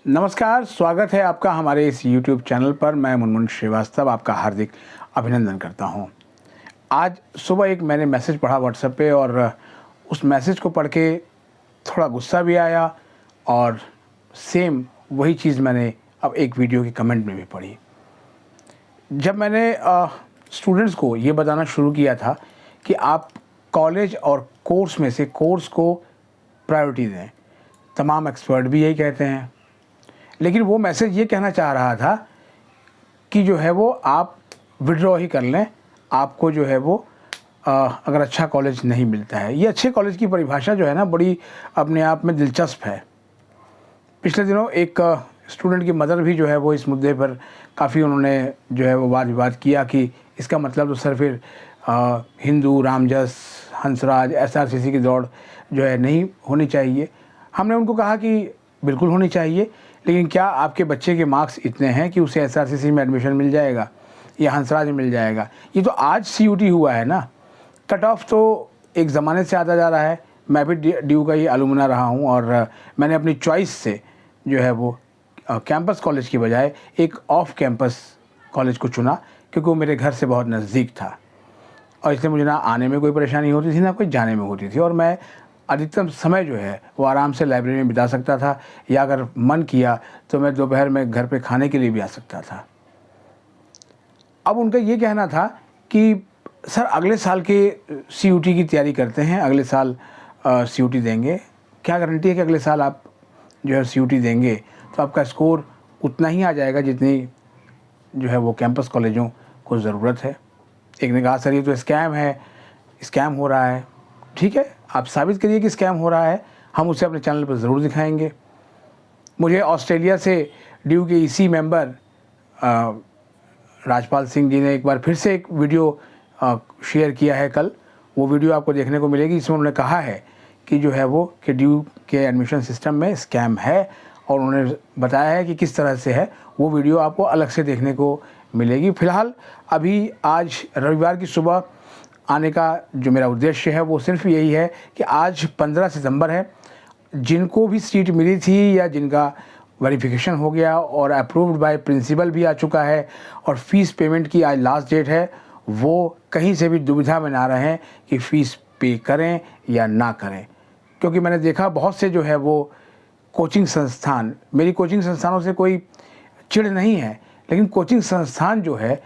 नमस्कार, स्वागत है आपका हमारे इस YouTube चैनल पर। मैं मुनमुन श्रीवास्तव आपका हार्दिक अभिनंदन करता हूं। आज सुबह एक मैंने मैसेज पढ़ा व्हाट्सएप पे और उस मैसेज को पढ़ के थोड़ा गुस्सा भी आया और सेम वही चीज़ मैंने अब एक वीडियो के कमेंट में भी पढ़ी। जब मैंने स्टूडेंट्स को ये बताना शुरू किया था कि आप कॉलेज और कोर्स में से कोर्स को प्रायोरिटी दें, तमाम एक्सपर्ट भी यही कहते हैं, लेकिन वो मैसेज ये कहना चाह रहा था कि जो है वो आप विड्रॉ ही कर लें, आपको जो है वो अगर अच्छा कॉलेज नहीं मिलता है। ये अच्छे कॉलेज की परिभाषा जो है ना बड़ी अपने आप में दिलचस्प है। पिछले दिनों एक स्टूडेंट की मदर भी जो है वो इस मुद्दे पर काफ़ी उन्होंने जो है वो वाद विवाद किया कि इसका मतलब तो सर फिर हिंदू, रामजस, हंसराज, एसआरसीसी की दौड़ जो है नहीं होनी चाहिए। हमने उनको कहा कि बिल्कुल होनी चाहिए, लेकिन क्या आपके बच्चे के मार्क्स इतने हैं कि उसे एसआरसीसी में एडमिशन मिल जाएगा या हंसराज में मिल जाएगा? ये तो आज सीयूटी हुआ है ना। कट ऑफ तो एक ज़माने से आता जा रहा है। मैं भी ड्यू का ही अलुमना रहा हूँ और मैंने अपनी चॉइस से जो है वो कैंपस कॉलेज की बजाय एक ऑफ कैंपस कॉलेज को चुना, क्योंकि वो मेरे घर से बहुत नज़दीक था और इसलिए मुझे ना आने में कोई परेशानी होती थी, ना कोई जाने में होती थी, और मैं अधिकतम समय जो है वो आराम से लाइब्रेरी में बिता सकता था, या अगर मन किया तो मैं दोपहर में घर पे खाने के लिए भी आ सकता था। अब उनका ये कहना था कि सर अगले साल के सीयूटी की तैयारी करते हैं, अगले साल सीयूटी देंगे, क्या गारंटी है कि अगले साल आप जो है सीयूटी देंगे तो आपका स्कोर उतना ही आ जाएगा जितनी जो है वो कैंपस कॉलेजों को ज़रूरत है। एक ने कहा सर ये तो स्कैम है, स्कैम हो रहा है। ठीक है, आप साबित करिए कि स्कैम हो रहा है, हम उसे अपने चैनल पर ज़रूर दिखाएंगे। मुझे ऑस्ट्रेलिया से ड्यू के ईसी मेंबर राजपाल सिंह जी ने एक बार फिर से एक वीडियो शेयर किया है कल। वो वीडियो आपको देखने को मिलेगी। इसमें उन्होंने कहा है कि जो है वो कि ड्यू के एडमिशन सिस्टम में स्कैम है, और उन्होंने बताया है कि किस तरह से है। वो वीडियो आपको अलग से देखने को मिलेगी। फ़िलहाल अभी आज रविवार की सुबह आने का जो मेरा उद्देश्य है वो सिर्फ यही है कि आज 15 सितंबर है। जिनको भी सीट मिली थी या जिनका वेरिफिकेशन हो गया और अप्रूव्ड बाय प्रिंसिपल भी आ चुका है और फ़ीस पेमेंट की आज लास्ट डेट है, वो कहीं से भी दुविधा में ना रहें कि फ़ीस पे करें या ना करें। क्योंकि मैंने देखा बहुत से जो है वो कोचिंग संस्थान, मेरी कोचिंग संस्थानों से कोई चिढ़ नहीं है, लेकिन कोचिंग संस्थान जो है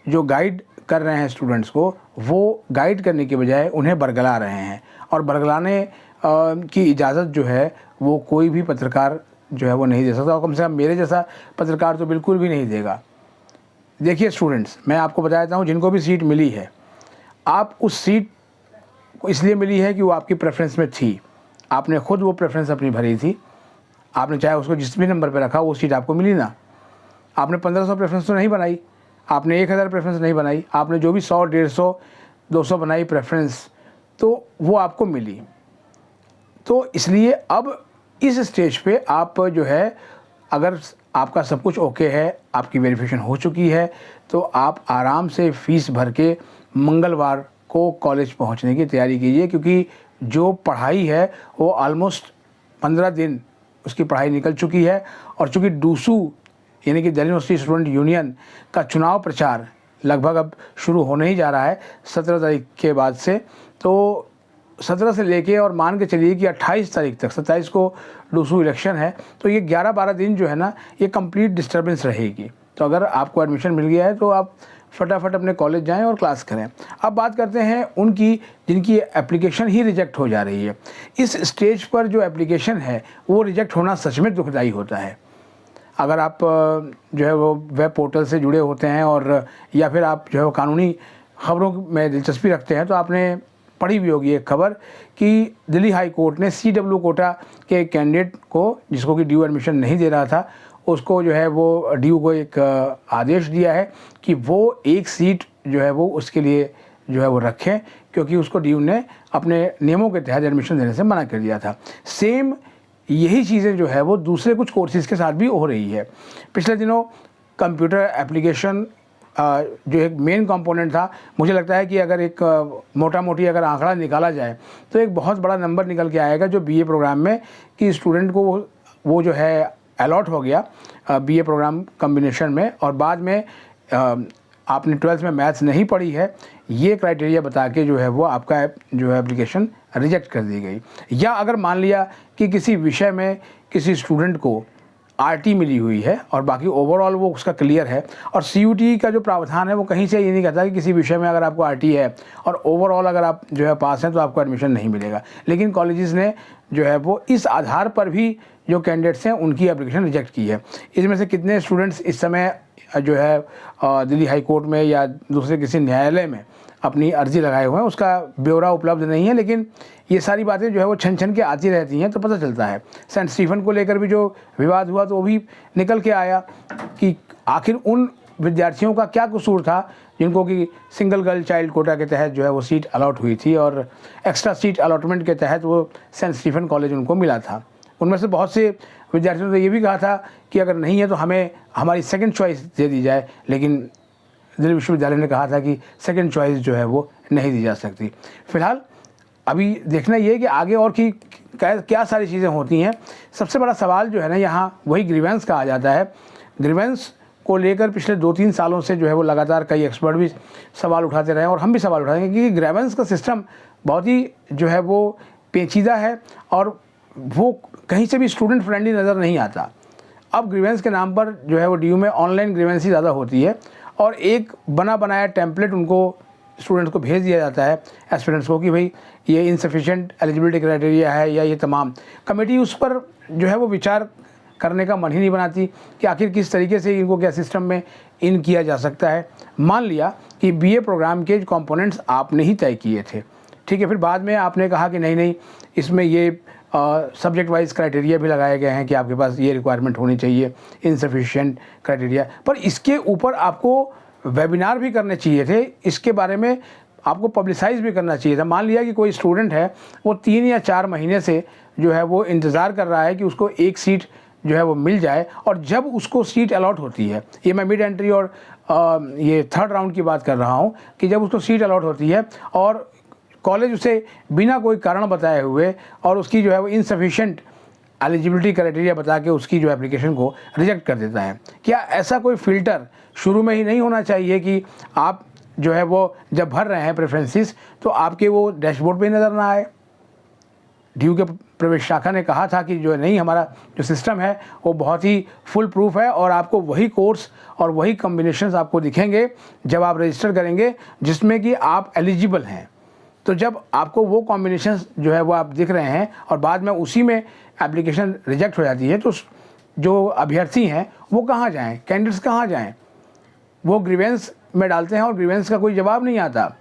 जो गाइड कर रहे हैं स्टूडेंट्स को, वो गाइड करने के बजाय उन्हें बरगला रहे हैं, और बरगलाने की इजाज़त जो है वो कोई भी पत्रकार जो है वो नहीं दे सकता, और कम से कम मेरे जैसा पत्रकार तो बिल्कुल भी नहीं देगा। देखिए स्टूडेंट्स, मैं आपको बता देता हूँ, जिनको भी सीट मिली है, आप उस सीट को इसलिए मिली है कि वो आपकी प्रेफरेंस में थी, आपने खुद वो प्रेफरेंस अपनी भरी थी, आपने चाहे उसको जिस भी नंबर पर रखा वो सीट आपको मिली ना। आपने 1500 प्रेफरेंस तो नहीं बनाई, आपने 1000 प्रेफरेंस नहीं बनाई, आपने जो भी 100, 150, 200 बनाई प्रेफरेंस, तो वो आपको मिली। तो इसलिए अब इस स्टेज पे आप जो है, अगर आपका सब कुछ ओके है, आपकी वेरिफिकेशन हो चुकी है, तो आप आराम से फ़ीस भर के मंगलवार को कॉलेज पहुंचने की तैयारी कीजिए, क्योंकि जो पढ़ाई है वो ऑलमोस्ट 15 दिन उसकी पढ़ाई निकल चुकी है। और चूँकि डूसू यानी कि दिल्ली यूनिवर्सिटी स्टूडेंट यूनियन का चुनाव प्रचार लगभग अब शुरू होने ही जा रहा है 17 तारीख के बाद से, तो 17 से लेके और मान के चलिए कि 28 तारीख तक, 27 को डूसू इलेक्शन है, तो ये 11-12 दिन जो है ना, ये कंप्लीट डिस्टर्बेंस रहेगी। तो अगर आपको एडमिशन मिल गया है तो आप फटाफट अपने कॉलेज जाएं और क्लास करें। अब बात करते हैं उनकी जिनकी एप्लीकेशन ही रिजेक्ट हो जा रही है। इस स्टेज पर जो एप्लीकेशन है वो रिजेक्ट होना सच में दुखदाई होता है। अगर आप जो है वो वेब पोर्टल से जुड़े होते हैं और या फिर आप जो है वो कानूनी खबरों में दिलचस्पी रखते हैं, तो आपने पढ़ी भी होगी एक खबर कि दिल्ली हाई कोर्ट ने CW कोटा के कैंडिडेट को, जिसको कि ड्यू एडमिशन नहीं दे रहा था, उसको जो है वो ड्यू को एक आदेश दिया है कि वो एक सीट जो है वो उसके लिए जो है वो रखें, क्योंकि उसको ड्यू ने अपने नियमों के तहत एडमिशन देने से मना कर दिया था। सेम यही चीज़ें जो है वो दूसरे कुछ कोर्सेज़ के साथ भी हो रही है। पिछले दिनों कंप्यूटर एप्लीकेशन जो एक मेन कंपोनेंट था, मुझे लगता है कि अगर एक मोटा मोटी अगर आंकड़ा निकाला जाए तो एक बहुत बड़ा नंबर निकल के आएगा जो बीए प्रोग्राम में, कि स्टूडेंट को वो जो है अलॉट हो गया बीए प्रोग्राम कॉम्बिनेशन में और बाद में आपने 12th में मैथ्स नहीं पढ़ी है, ये क्राइटेरिया बता के जो है वो आपका जो है एप्लीकेशन रिजेक्ट कर दी गई। या अगर मान लिया कि किसी विषय में किसी स्टूडेंट को आरटी मिली हुई है और बाकी ओवरऑल वो उसका क्लियर है, और सीयूटी का जो प्रावधान है वो कहीं से ये नहीं कहता कि किसी विषय में अगर आपको आरटी है और ओवरऑल अगर आप जो है पास हैं तो आपको एडमिशन नहीं मिलेगा। लेकिन कॉलेजेस ने जो है वो इस आधार पर भी जो कैंडिडेट्स हैं उनकी एप्लीकेशन रिजेक्ट की है। इसमें से कितने स्टूडेंट्स इस समय जो है दिल्ली हाई कोर्ट में या दूसरे किसी न्यायालय में अपनी अर्जी लगाए हुए हैं उसका ब्यौरा उपलब्ध नहीं है, लेकिन ये सारी बातें जो है वो छन छन के आती रहती हैं तो पता चलता है। सेंट स्टीफन को लेकर भी जो विवाद हुआ तो वो भी निकल के आया कि आखिर उन विद्यार्थियों का क्या कसूर था जिनको कि सिंगल गर्ल चाइल्ड कोटा के तहत जो है वो सीट अलॉट हुई थी और एक्स्ट्रा सीट अलॉटमेंट के तहत वो सेंट स्टीफन कॉलेज उनको मिला था। उनमें से बहुत से विद्यार्थियों ने ये भी कहा था कि अगर नहीं है तो हमें हमारी सेकंड चॉइस दे दी जाए, लेकिन दिल्ली विश्वविद्यालय ने कहा था कि सेकंड चॉइस जो है वो नहीं दी जा सकती। फ़िलहाल अभी देखना ये है कि आगे और की क्या सारी चीज़ें होती हैं। सबसे बड़ा सवाल जो है ना यहाँ वही ग्रीवेंस का आ जाता है। ग्रीवेंस को लेकर पिछले 2-3 सालों से जो है वो लगातार कई एक्सपर्ट भी सवाल उठाते रहे और हम भी सवाल उठाएंगे क्योंकि ग्रीवेंस का सिस्टम बहुत ही जो है वो पेचीदा है और वो कहीं से भी स्टूडेंट फ्रेंडली नज़र नहीं आता। अब ग्रीवेंस के नाम पर जो है वो डीयू में ऑनलाइन ग्रीवेंस ही ज़्यादा होती है और एक बना बनाया टेम्पलेट उनको स्टूडेंट्स को भेज दिया जाता है एस्पिरेंट्स को कि भाई ये इनसफिशिएंट एलिजिबिलिटी क्राइटेरिया है या ये तमाम। कमेटी उस पर जो है वो विचार करने का मन ही नहीं बनाती कि आखिर किस तरीके से इनको क्या सिस्टम में इन किया जा सकता है। मान लिया कि बीए प्रोग्राम के कंपोनेंट्स आपने ही तय किए थे, ठीक है, फिर बाद में आपने कहा कि नहीं इसमें ये सब्जेक्ट वाइज क्राइटेरिया भी लगाए गए हैं कि आपके पास ये रिक्वायरमेंट होनी चाहिए, इनसफिशिएंट क्राइटेरिया, पर इसके ऊपर आपको वेबिनार भी करने चाहिए थे, इसके बारे में आपको पब्लिसाइज भी करना चाहिए था। मान लिया कि कोई स्टूडेंट है वो 3 या 4 महीने से जो है वो इंतज़ार कर रहा है कि उसको एक सीट जो है वो मिल जाए और जब उसको सीट अलॉट होती है, ये मैं मिड एंट्री और ये 3rd राउंड की बात कर रहा हूँ, कि जब उसको सीट अलॉट होती है और कॉलेज उसे बिना कोई कारण बताए हुए और उसकी जो है वो इनसफिशिएंट एलिजिबिलिटी क्राइटेरिया बता के उसकी जो एप्लीकेशन को रिजेक्ट कर देता है। क्या ऐसा कोई फ़िल्टर शुरू में ही नहीं होना चाहिए कि आप जो है वो जब भर रहे हैं प्रेफरेंसेस तो आपके वो डैशबोर्ड पे नज़र ना आए? डीयू के प्रवेश शाखा ने कहा था कि जो नहीं, हमारा जो सिस्टम है वो बहुत ही फुल प्रूफ है और आपको वही कोर्स और वही कॉम्बिनेशंस आपको दिखेंगे जब आप रजिस्टर करेंगे जिसमें कि आप एलिजिबल हैं। तो जब आपको वो कॉम्बिनेशंस जो है वो आप दिख रहे हैं और बाद में उसी में एप्लीकेशन रिजेक्ट हो जाती है तो जो अभ्यर्थी हैं वो कहाँ जाएं, कैंडिडेट्स कहाँ जाएं? वो ग्रीवेंस में डालते हैं और ग्रीवेंस का कोई जवाब नहीं आता।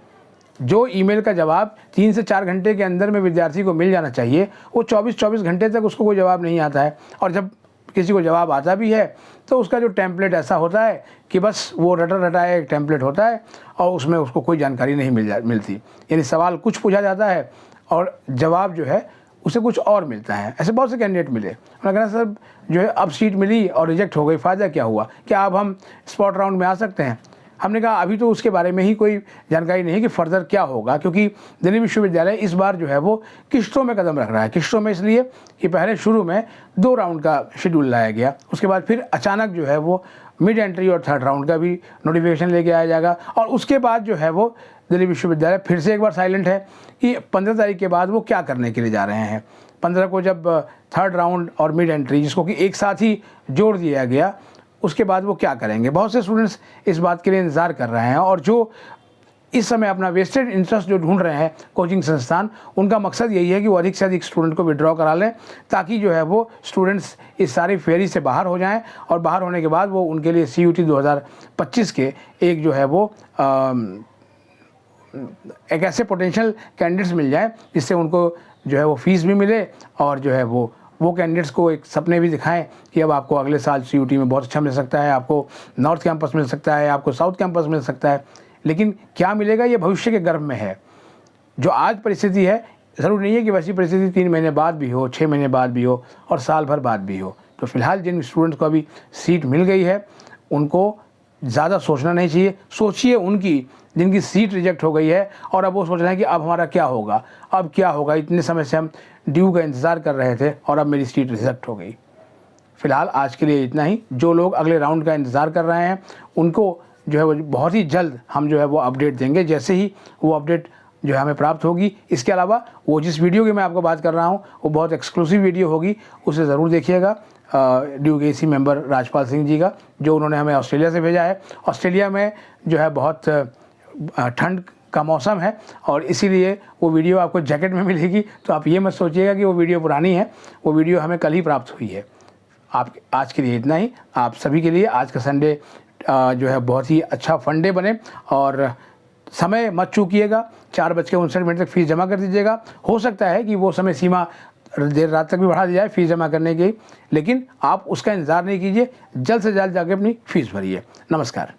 जो ईमेल का जवाब 3 से 4 घंटे के अंदर में विद्यार्थी को मिल जाना चाहिए वो 24 घंटे तक उसको कोई जवाब नहीं आता है, और जब किसी को जवाब आता भी है तो उसका जो टेम्पलेट ऐसा होता है कि बस वो रटाया एक टेम्पलेट होता है और उसमें उसको कोई जानकारी नहीं मिलती। यानी सवाल कुछ पूछा जाता है और जवाब जो है उसे कुछ और मिलता है। ऐसे बहुत से कैंडिडेट मिले, उन्होंने कहा सर जो है अब सीट मिली और रिजेक्ट हो गई, फ़ायदा क्या हुआ, क्या अब हम स्पॉट राउंड में आ सकते हैं? हमने कहा अभी तो उसके बारे में ही कोई जानकारी नहीं कि फ़र्दर क्या होगा, क्योंकि दिल्ली विश्वविद्यालय इस बार जो है वो किश्तों में कदम रख रहा है। किश्तों में इसलिए कि पहले शुरू में 2 राउंड का शेड्यूल लाया गया, उसके बाद फिर अचानक जो है वो मिड एंट्री और 3rd राउंड का भी नोटिफिकेशन लेके आया जाएगा, और उसके बाद जो है वो दिल्ली विश्वविद्यालय फिर से एक बार साइलेंट है कि 15 तारीख के बाद वो क्या करने के लिए जा रहे हैं। 15 को जब 3rd राउंड और मिड एंट्री जिसको कि एक साथ ही जोड़ दिया गया, उसके बाद वो क्या करेंगे? बहुत से स्टूडेंट्स इस बात के लिए इंतज़ार कर रहे हैं और जो इस समय अपना वेस्टेड इंटरेस्ट जो ढूंढ रहे हैं कोचिंग संस्थान, उनका मकसद यही है कि वो अधिक से अधिक स्टूडेंट को विड्रॉ करा लें ताकि जो है वो स्टूडेंट्स इस सारी फेरी से बाहर हो जाएं और बाहर होने के बाद वो उनके लिए CUT 2025 के एक जो है वो एक ऐसे पोटेंशियल कैंडिडेट्स मिल जाएं जिससे उनको जो है वो फीस भी मिले और जो है वो कैंडिडेट्स को एक सपने भी दिखाएं कि अब आपको अगले साल CUT में बहुत अच्छा मिल सकता है, आपको नॉर्थ कैंपस मिल सकता है, आपको साउथ कैंपस मिल सकता है। लेकिन क्या मिलेगा ये भविष्य के गर्भ में है। जो आज परिस्थिति है ज़रूरी नहीं है कि वैसी परिस्थिति 3 महीने बाद भी हो, 6 महीने बाद भी हो और साल भर बाद भी हो। तो फिलहाल जिन स्टूडेंट्स को अभी सीट मिल गई है उनको ज़्यादा सोचना नहीं चाहिए। सोचिए उनकी जिनकी सीट रिजेक्ट हो गई है और अब वो सोच रहे हैं कि अब हमारा क्या होगा, अब क्या होगा, इतने समय से हम ड्यू का इंतज़ार कर रहे थे और अब मेरी सीट रिजेक्ट हो गई। फ़िलहाल आज के लिए इतना ही। जो लोग अगले राउंड का इंतज़ार कर रहे हैं उनको जो है वो बहुत ही जल्द हम जो है वो अपडेट देंगे, जैसे ही वो अपडेट जो है हमें प्राप्त होगी। इसके अलावा वो जिस वीडियो की मैं आपको बात कर रहा हूँ वो बहुत एक्सक्लूसिव वीडियो होगी, उसे ज़रूर देखिएगा। ड्यूक एसी मेंबर राजपाल सिंह जी का, जो उन्होंने हमें ऑस्ट्रेलिया से भेजा है। ऑस्ट्रेलिया में जो है बहुत ठंड का मौसम है और इसीलिए वो वीडियो आपको जैकेट में मिलेगी, तो आप ये मत सोचिएगा कि वो वीडियो पुरानी है, वो वीडियो हमें कल ही प्राप्त हुई है। आप आज के लिए इतना ही। आप सभी के लिए आज का संडे जो है बहुत ही अच्छा फन डे बने और समय मत चूकिएगा। 4:59 तक फ़ीस जमा कर दीजिएगा। हो सकता है कि वो समय सीमा देर रात तक भी बढ़ा दी जाए फ़ीस जमा करने की, लेकिन आप उसका इंतज़ार नहीं कीजिए, जल्द से जल्द जाके अपनी फ़ीस भरिए। नमस्कार।